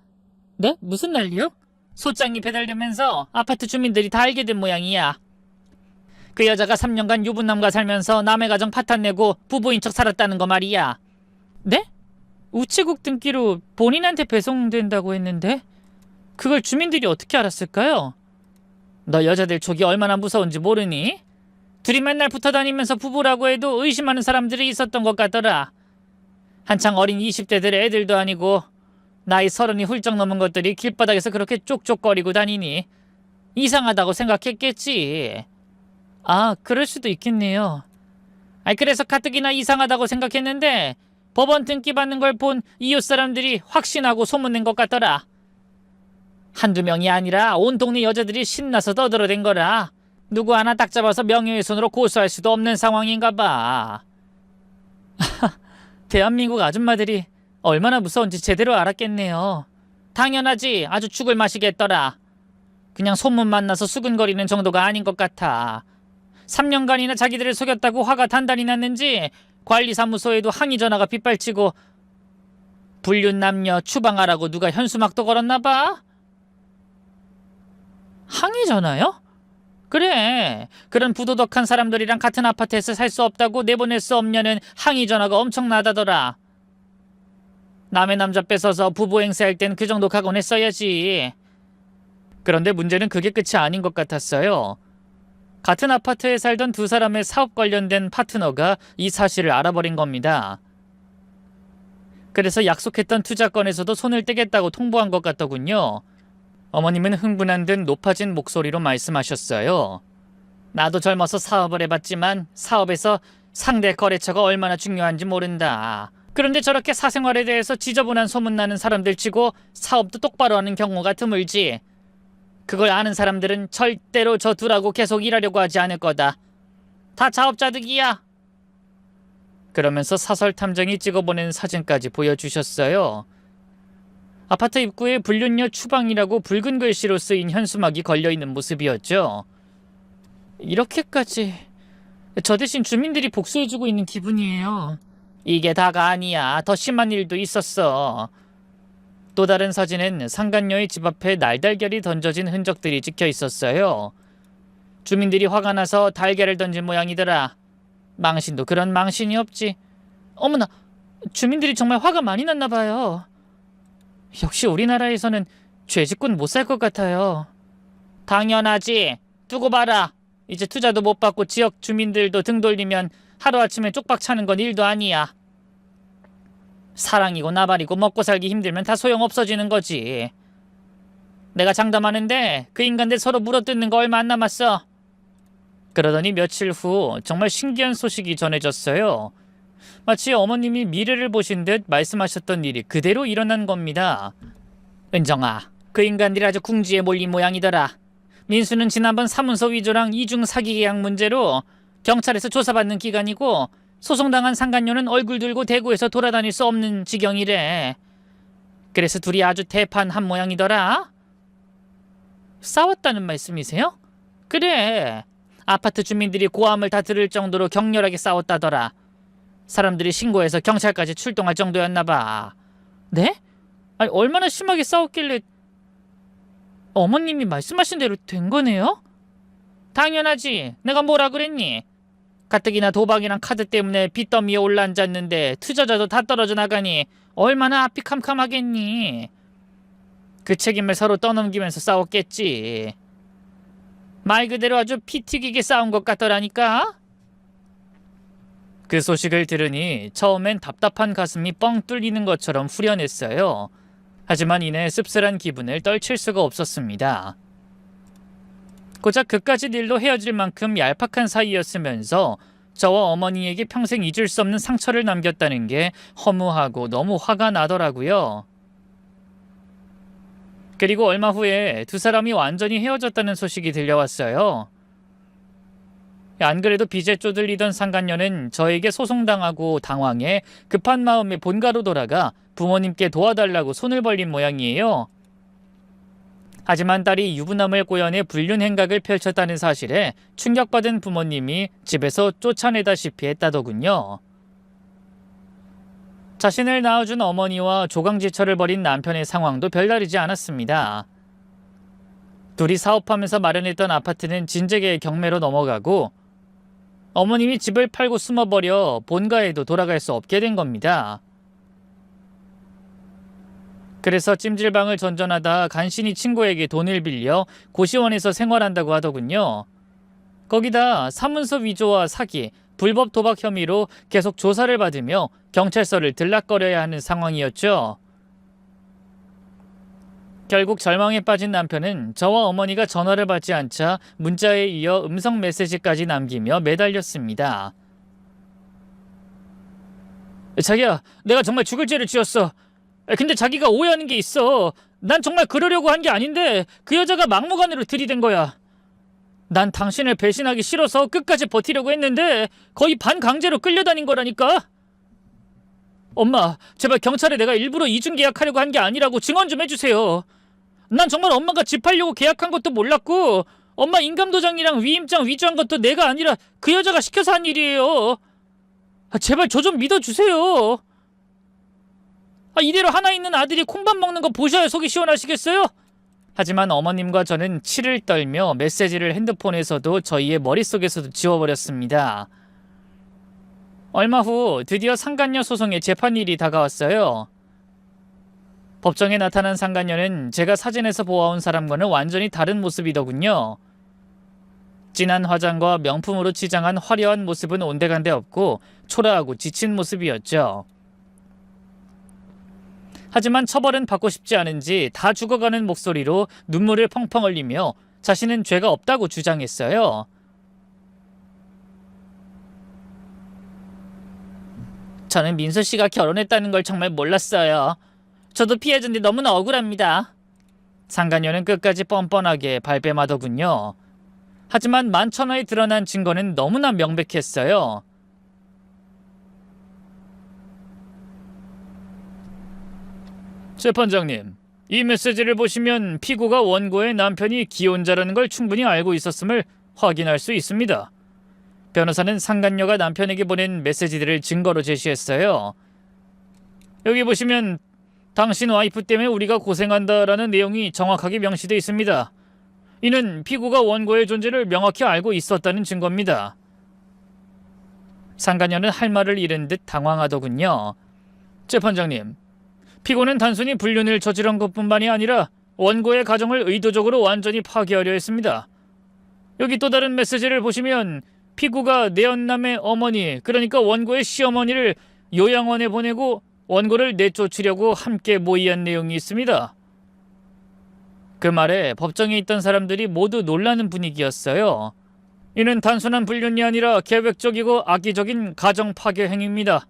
네? 무슨 난리요? 소장이 배달되면서 아파트 주민들이 다 알게 된 모양이야. 그 여자가 3년간 유부남과 살면서 남의 가정 파탄내고 부부인 척 살았다는 거 말이야. 네? 우체국 등기로 본인한테 배송된다고 했는데 그걸 주민들이 어떻게 알았을까요? 너 여자들 촉이 얼마나 무서운지 모르니? 둘이 맨날 붙어다니면서 부부라고 해도 의심하는 사람들이 있었던 것 같더라. 한창 어린 20대들 애들도 아니고 나이 30이 훌쩍 넘은 것들이 길바닥에서 그렇게 쪽쪽거리고 다니니 이상하다고 생각했겠지. 아, 그럴 수도 있겠네요. 그래서 가뜩이나 이상하다고 생각했는데 법원 등기 받는 걸 본 이웃 사람들이 확신하고 소문낸 것 같더라. 한두 명이 아니라 온 동네 여자들이 신나서 떠들어댄 거라 누구 하나 딱 잡아서 명예훼손으로 고소할 수도 없는 상황인가 봐. 대한민국 아줌마들이 얼마나 무서운지 제대로 알았겠네요. 당연하지. 아주 죽을 맛이겠더라. 그냥 소문만 나서 수근거리는 정도가 아닌 것 같아. 3년간이나 자기들을 속였다고 화가 단단히 났는지 관리사무소에도 항의 전화가 빗발치고 불륜남녀 추방하라고 누가 현수막도 걸었나 봐. 항의 전화요? 그래. 그런 부도덕한 사람들이랑 같은 아파트에서 살 수 없다고 내보낼 수 없냐는 항의 전화가 엄청나다더라. 남의 남자 뺏어서 부부 행세할 땐 그 정도 각오는 했어야지. 그런데 문제는 그게 끝이 아닌 것 같았어요. 같은 아파트에 살던 두 사람의 사업 관련된 파트너가 이 사실을 알아버린 겁니다. 그래서 약속했던 투자건에서도 손을 떼겠다고 통보한 것 같더군요. 어머님은 흥분한 듯 높아진 목소리로 말씀하셨어요. 나도 젊어서 사업을 해봤지만 사업에서 상대 거래처가 얼마나 중요한지 모른다. 그런데 저렇게 사생활에 대해서 지저분한 소문나는 사람들 치고 사업도 똑바로 하는 경우가 드물지. 그걸 아는 사람들은 절대로 저 둘하고 계속 일하려고 하지 않을 거다. 다 자업자득이야. 그러면서 사설 탐정이 찍어보낸 사진까지 보여주셨어요. 아파트 입구에 불륜녀 추방이라고 붉은 글씨로 쓰인 현수막이 걸려있는 모습이었죠. 이렇게까지 저 대신 주민들이 복수해주고 있는 기분이에요. 이게 다가 아니야. 더 심한 일도 있었어. 또 다른 사진엔 상간녀의 집 앞에 날달걀이 던져진 흔적들이 찍혀 있었어요. 주민들이 화가 나서 달걀을 던진 모양이더라. 망신도 그런 망신이 없지. 어머나, 주민들이 정말 화가 많이 났나 봐요. 역시 우리나라에서는 죄짓고는 못 살 것 같아요. 당연하지. 두고 봐라. 이제 투자도 못 받고 지역 주민들도 등 돌리면 하루아침에 쪽박 차는 건 일도 아니야. 사랑이고 나발이고 먹고 살기 힘들면 다 소용없어지는 거지. 내가 장담하는데 그 인간들 서로 물어뜯는 거 얼마 안 남았어. 그러더니 며칠 후 정말 신기한 소식이 전해졌어요. 마치 어머님이 미래를 보신 듯 말씀하셨던 일이 그대로 일어난 겁니다. 은정아, 그 인간들이 아주 궁지에 몰린 모양이더라. 민수는 지난번 사문서 위조랑 이중 사기 계약 문제로 경찰에서 조사받는 기간이고 소송당한 상간녀는 얼굴 들고 대구에서 돌아다닐 수 없는 지경이래. 그래서 둘이 아주 대판한 모양이더라. 싸웠다는 말씀이세요? 그래. 아파트 주민들이 고함을 다 들을 정도로 격렬하게 싸웠다더라. 사람들이 신고해서 경찰까지 출동할 정도였나 봐. 네? 아니, 얼마나 심하게 싸웠길래 어머님이 말씀하신 대로 된 거네요? 당연하지. 내가 뭐라 그랬니? 가뜩이나 도박이랑 카드 때문에 빚더미에 올라앉았는데 투자자도 다 떨어져 나가니 얼마나 앞이 캄캄하겠니? 그 책임을 서로 떠넘기면서 싸웠겠지. 말 그대로 아주 피 튀기게 싸운 것 같더라니까. 그 소식을 들으니 처음엔 답답한 가슴이 뻥 뚫리는 것처럼 후련했어요. 하지만 이내 씁쓸한 기분을 떨칠 수가 없었습니다. 고작 그까짓 일로 헤어질 만큼 얄팍한 사이였으면서 저와 어머니에게 평생 잊을 수 없는 상처를 남겼다는 게 허무하고 너무 화가 나더라고요. 그리고 얼마 후에 두 사람이 완전히 헤어졌다는 소식이 들려왔어요. 안 그래도 빚에 쪼들리던 상간녀는 저에게 소송당하고 당황해 급한 마음에 본가로 돌아가 부모님께 도와달라고 손을 벌린 모양이에요. 하지만 딸이 유부남을 꼬여내 불륜 행각을 펼쳤다는 사실에 충격받은 부모님이 집에서 쫓아내다시피 했다더군요. 자신을 낳아준 어머니와 조강지처를 벌인 남편의 상황도 별다르지 않았습니다. 둘이 사업하면서 마련했던 아파트는 진작에 경매로 넘어가고 어머님이 집을 팔고 숨어버려 본가에도 돌아갈 수 없게 된 겁니다. 그래서 찜질방을 전전하다 간신히 친구에게 돈을 빌려 고시원에서 생활한다고 하더군요. 거기다 사문서 위조와 사기, 불법 도박 혐의로 계속 조사를 받으며 경찰서를 들락거려야 하는 상황이었죠. 결국 절망에 빠진 남편은 저와 어머니가 전화를 받지 않자 문자에 이어 음성 메시지까지 남기며 매달렸습니다. 자기야, 내가 정말 죽을 죄를 지었어. 근데 자기가 오해하는 게 있어. 난 정말 그러려고 한 게 아닌데 그 여자가 막무가내로 들이댄 거야. 난 당신을 배신하기 싫어서 끝까지 버티려고 했는데 거의 반강제로 끌려다닌 거라니까. 엄마, 제발 경찰에 내가 일부러 이중 계약하려고 한 게 아니라고 증언 좀 해주세요. 난 정말 엄마가 집 팔려고 계약한 것도 몰랐고 엄마 인감도장이랑 위임장 위조한 것도 내가 아니라 그 여자가 시켜서 한 일이에요. 제발 저 좀 믿어주세요. 이대로 하나 있는 아들이 콩밥 먹는 거 보셔야 속이 시원하시겠어요? 하지만 어머님과 저는 치를 떨며 메시지를 핸드폰에서도 저희의 머릿속에서도 지워버렸습니다. 얼마 후 드디어 상간녀 소송의 재판일이 다가왔어요. 법정에 나타난 상간녀는 제가 사진에서 보아온 사람과는 완전히 다른 모습이더군요. 진한 화장과 명품으로 치장한 화려한 모습은 온데간데 없고 초라하고 지친 모습이었죠. 하지만 처벌은 받고 싶지 않은지 다 죽어가는 목소리로 눈물을 펑펑 흘리며 자신은 죄가 없다고 주장했어요. 저는 민수 씨가 결혼했다는 걸 정말 몰랐어요. 저도 피해자인데 너무나 억울합니다. 상간녀는 끝까지 뻔뻔하게 발뺌하더군요. 하지만 만천하에 드러난 증거는 너무나 명백했어요. 재판장님, 이 메시지를 보시면 피고가 원고의 남편이 기혼자라는 걸 충분히 알고 있었음을 확인할 수 있습니다. 변호사는 상간녀가 남편에게 보낸 메시지들을 증거로 제시했어요. 여기 보시면 당신 와이프 때문에 우리가 고생한다라는 내용이 정확하게 명시되어 있습니다. 이는 피고가 원고의 존재를 명확히 알고 있었다는 증거입니다. 상간녀는 할 말을 잃은 듯 당황하더군요. 재판장님, 피고는 단순히 불륜을 저지른 것뿐만이 아니라 원고의 가정을 의도적으로 완전히 파괴하려 했습니다. 여기 또 다른 메시지를 보시면 피고가 내연남의 어머니, 그러니까 원고의 시어머니를 요양원에 보내고 원고를 내쫓으려고 함께 모의한 내용이 있습니다. 그 말에 법정에 있던 사람들이 모두 놀라는 분위기였어요. 이는 단순한 불륜이 아니라 계획적이고 악의적인 가정 파괴 행위입니다.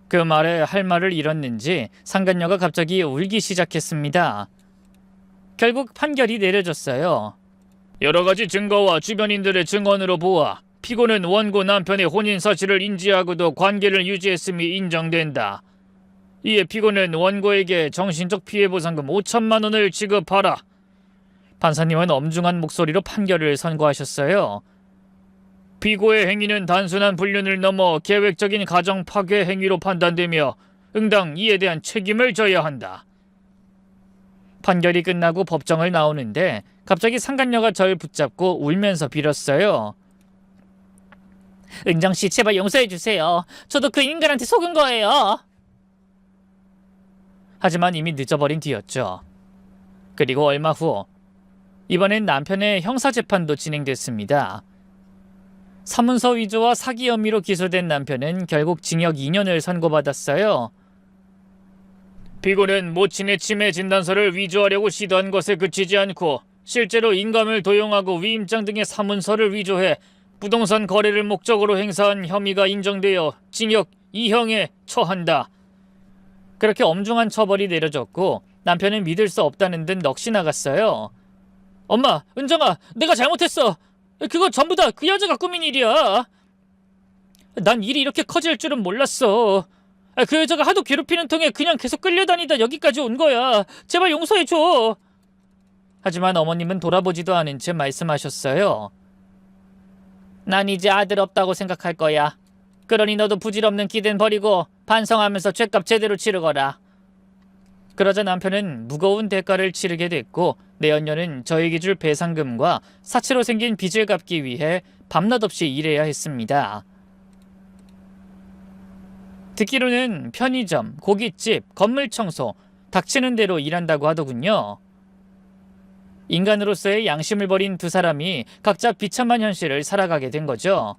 그 말에 할 말을 잃었는지 상간녀가 갑자기 울기 시작했습니다. 결국 판결이 내려졌어요. 여러 가지 증거와 주변인들의 증언으로 보아 피고는 원고 남편의 혼인 사실을 인지하고도 관계를 유지했음이 인정된다. 이에 피고는 원고에게 정신적 피해보상금 5천만 원을 지급하라. 판사님은 엄중한 목소리로 판결을 선고하셨어요. 피고의 행위는 단순한 불륜을 넘어 계획적인 가정 파괴 행위로 판단되며 응당 이에 대한 책임을 져야 한다. 판결이 끝나고 법정을 나오는데 갑자기 상간녀가 절 붙잡고 울면서 빌었어요. 은정씨, 제발 용서해주세요. 저도 그 인간한테 속은 거예요. 하지만 이미 늦어버린 뒤였죠. 그리고 얼마 후 이번엔 남편의 형사재판도 진행됐습니다. 사문서 위조와 사기 혐의로 기소된 남편은 결국 징역 2년을 선고받았어요. 피고는 모친의 치매 진단서를 위조하려고 시도한 것에 그치지 않고 실제로 인감을 도용하고 위임장 등의 사문서를 위조해 부동산 거래를 목적으로 행사한 혐의가 인정되어 징역 2형에 처한다. 그렇게 엄중한 처벌이 내려졌고 남편은 믿을 수 없다는 듯 넋이 나갔어요. 엄마, 은정아, 내가 잘못했어. 그거 전부 다 그 여자가 꾸민 일이야. 난 일이 이렇게 커질 줄은 몰랐어. 그 여자가 하도 괴롭히는 통에 그냥 계속 끌려다니다 여기까지 온 거야. 제발 용서해줘. 하지만 어머님은 돌아보지도 않은 채 말씀하셨어요. 난 이제 아들 없다고 생각할 거야. 그러니 너도 부질없는 기댄 버리고 반성하면서 죗값 제대로 치르거라. 그러자 남편은 무거운 대가를 치르게 됐고 내연녀는 저에게 줄 배상금과 사채로 생긴 빚을 갚기 위해 밤낮 없이 일해야 했습니다. 듣기로는 편의점, 고깃집, 건물 청소, 닥치는 대로 일한다고 하더군요. 인간으로서의 양심을 버린 두 사람이 각자 비참한 현실을 살아가게 된 거죠.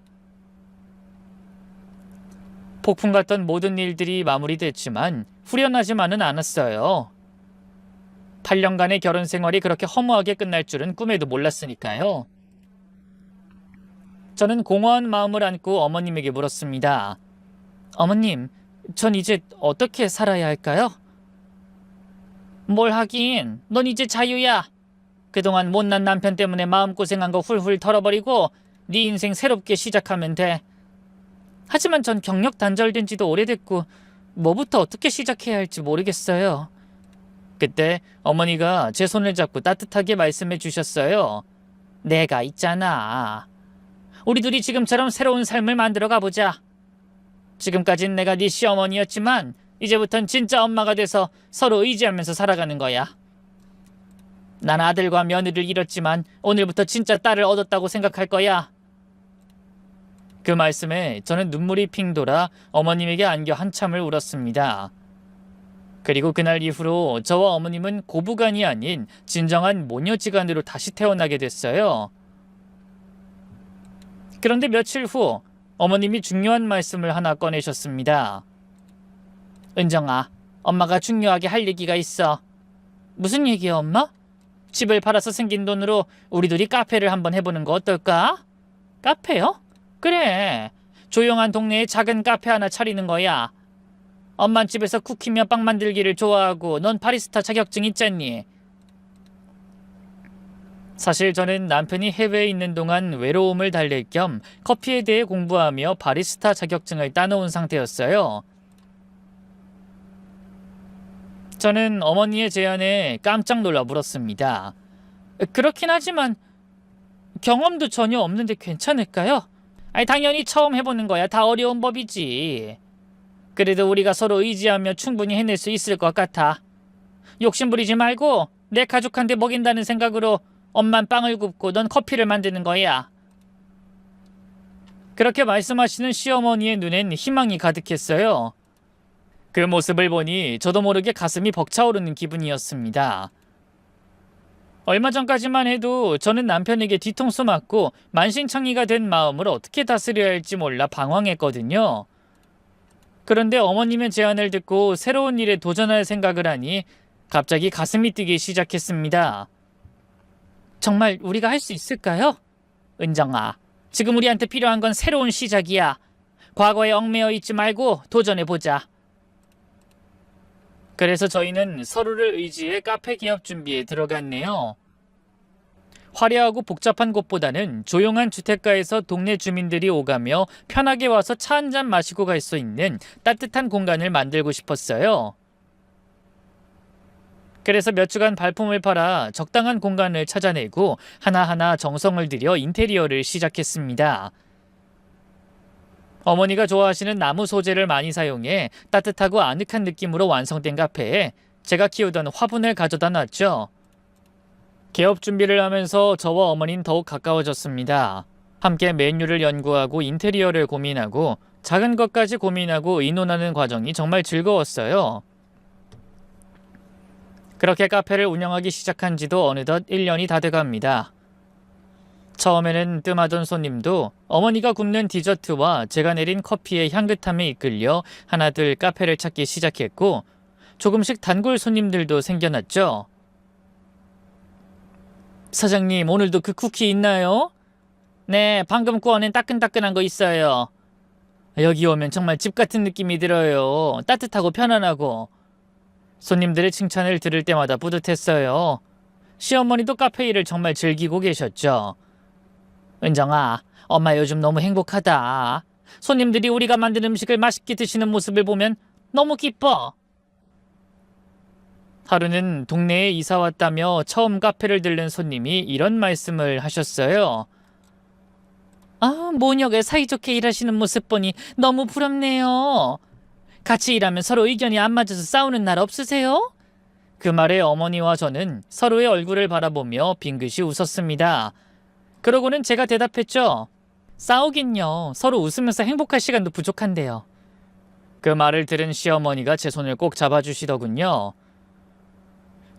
폭풍 같던 모든 일들이 마무리됐지만 후련하지만은 않았어요. 8년간의 결혼 생활이 그렇게 허무하게 끝날 줄은 꿈에도 몰랐으니까요. 저는 공허한 마음을 안고 어머님에게 물었습니다. 어머님, 전 이제 어떻게 살아야 할까요? 뭘 하긴, 넌 이제 자유야. 그동안 못난 남편 때문에 마음고생한 거 훌훌 털어버리고 네 인생 새롭게 시작하면 돼. 하지만 전 경력 단절된 지도 오래됐고 뭐부터 어떻게 시작해야 할지 모르겠어요. 그때 어머니가 제 손을 잡고 따뜻하게 말씀해 주셨어요. 내가 있잖아. 우리 둘이 지금처럼 새로운 삶을 만들어 가보자. 지금까진 내가 네 시어머니였지만 이제부턴 진짜 엄마가 돼서 서로 의지하면서 살아가는 거야. 난 아들과 며느리를 잃었지만 오늘부터 진짜 딸을 얻었다고 생각할 거야. 그 말씀에 저는 눈물이 핑 돌아 어머님에게 안겨 한참을 울었습니다. 그리고 그날 이후로 저와 어머님은 고부간이 아닌 진정한 모녀지간으로 다시 태어나게 됐어요. 그런데 며칠 후 어머님이 중요한 말씀을 하나 꺼내셨습니다. 은정아, 엄마가 중요하게 할 얘기가 있어. 무슨 얘기야, 엄마? 집을 팔아서 생긴 돈으로 우리 둘이 카페를 한번 해보는 거 어떨까? 카페요? 그래. 조용한 동네에 작은 카페 하나 차리는 거야. 엄만 집에서 쿠키며 빵 만들기를 좋아하고 넌 바리스타 자격증 있잖니. 사실 저는 남편이 해외에 있는 동안 외로움을 달랠 겸 커피에 대해 공부하며 바리스타 자격증을 따놓은 상태였어요. 저는 어머니의 제안에 깜짝 놀라 물었습니다. 그렇긴 하지만 경험도 전혀 없는데 괜찮을까요? 아니, 당연히 처음 해보는 거야. 다 어려운 법이지. 그래도 우리가 서로 의지하며 충분히 해낼 수 있을 것 같아. 욕심부리지 말고 내 가족한테 먹인다는 생각으로 엄만 빵을 굽고 넌 커피를 만드는 거야. 그렇게 말씀하시는 시어머니의 눈엔 희망이 가득했어요. 그 모습을 보니 저도 모르게 가슴이 벅차오르는 기분이었습니다. 얼마 전까지만 해도 저는 남편에게 뒤통수 맞고 만신창이가 된 마음을 어떻게 다스려야 할지 몰라 방황했거든요. 그런데 어머님의 제안을 듣고 새로운 일에 도전할 생각을 하니 갑자기 가슴이 뛰기 시작했습니다. 정말 우리가 할 수 있을까요? 은정아, 지금 우리한테 필요한 건 새로운 시작이야. 과거에 얽매여 있지 말고 도전해보자. 그래서 저희는 서로를 의지해 카페 개업 준비에 들어갔네요. 화려하고 복잡한 곳보다는 조용한 주택가에서 동네 주민들이 오가며 편하게 와서 차 한잔 마시고 갈 수 있는 따뜻한 공간을 만들고 싶었어요. 그래서 몇 주간 발품을 팔아 적당한 공간을 찾아내고 하나하나 정성을 들여 인테리어를 시작했습니다. 어머니가 좋아하시는 나무 소재를 많이 사용해 따뜻하고 아늑한 느낌으로 완성된 카페에 제가 키우던 화분을 가져다 놨죠. 개업 준비를 하면서 저와 어머니는 더욱 가까워졌습니다. 함께 메뉴를 연구하고 인테리어를 고민하고 작은 것까지 고민하고 의논하는 과정이 정말 즐거웠어요. 그렇게 카페를 운영하기 시작한 지도 어느덧 1년이 다 돼갑니다. 처음에는 뜸하던 손님도 어머니가 굽는 디저트와 제가 내린 커피의 향긋함에 이끌려 하나둘 카페를 찾기 시작했고 조금씩 단골 손님들도 생겨났죠. 사장님, 오늘도 그 쿠키 있나요? 네, 방금 구워낸 따끈따끈한 거 있어요. 여기 오면 정말 집 같은 느낌이 들어요. 따뜻하고 편안하고. 손님들의 칭찬을 들을 때마다 뿌듯했어요. 시어머니도 카페 일을 정말 즐기고 계셨죠. 은정아, 엄마 요즘 너무 행복하다. 손님들이 우리가 만든 음식을 맛있게 드시는 모습을 보면 너무 기뻐. 하루는 동네에 이사 왔다며 처음 카페를 들른 손님이 이런 말씀을 하셨어요. 아, 모녀가 사이좋게 일하시는 모습 보니 너무 부럽네요. 같이 일하면 서로 의견이 안 맞아서 싸우는 날 없으세요? 그 말에 어머니와 저는 서로의 얼굴을 바라보며 빙긋이 웃었습니다. 그러고는 제가 대답했죠. 싸우긴요. 서로 웃으면서 행복할 시간도 부족한데요. 그 말을 들은 시어머니가 제 손을 꼭 잡아주시더군요.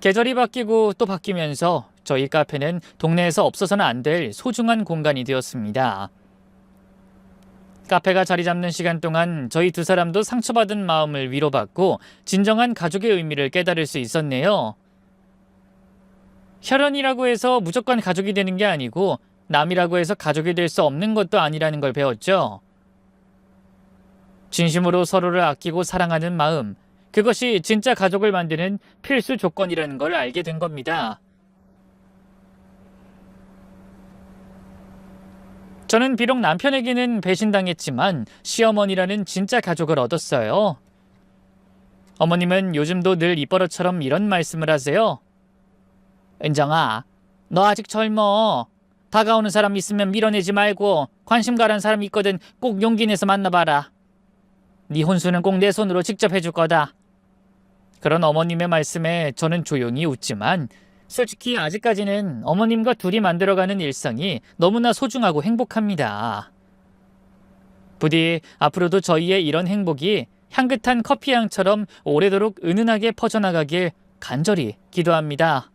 계절이 바뀌고 또 바뀌면서 저희 카페는 동네에서 없어서는 안 될 소중한 공간이 되었습니다. 카페가 자리 잡는 시간 동안 저희 두 사람도 상처받은 마음을 위로받고 진정한 가족의 의미를 깨달을 수 있었네요. 혈연이라고 해서 무조건 가족이 되는 게 아니고 남이라고 해서 가족이 될 수 없는 것도 아니라는 걸 배웠죠. 진심으로 서로를 아끼고 사랑하는 마음, 그것이 진짜 가족을 만드는 필수 조건이라는 걸 알게 된 겁니다. 저는 비록 남편에게는 배신당했지만 시어머니라는 진짜 가족을 얻었어요. 어머님은 요즘도 늘 입버릇처럼 이런 말씀을 하세요. 은정아, 너 아직 젊어. 다가오는 사람 있으면 밀어내지 말고 관심 가란 사람 있거든 꼭 용기 내서 만나봐라. 네 혼수는 꼭 내 손으로 직접 해줄 거다. 그런 어머님의 말씀에 저는 조용히 웃지만 솔직히 아직까지는 어머님과 둘이 만들어가는 일상이 너무나 소중하고 행복합니다. 부디 앞으로도 저희의 이런 행복이 향긋한 커피향처럼 오래도록 은은하게 퍼져나가길 간절히 기도합니다.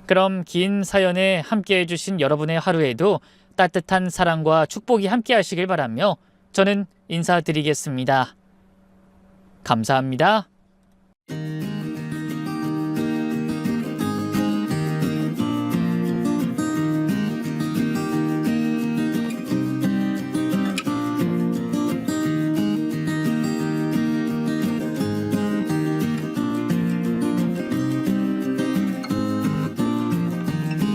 그럼 긴 사연에 함께 해주신 여러분의 하루에도 따뜻한 사랑과 축복이 함께 하시길 바라며 저는 인사드리겠습니다. 감사합니다.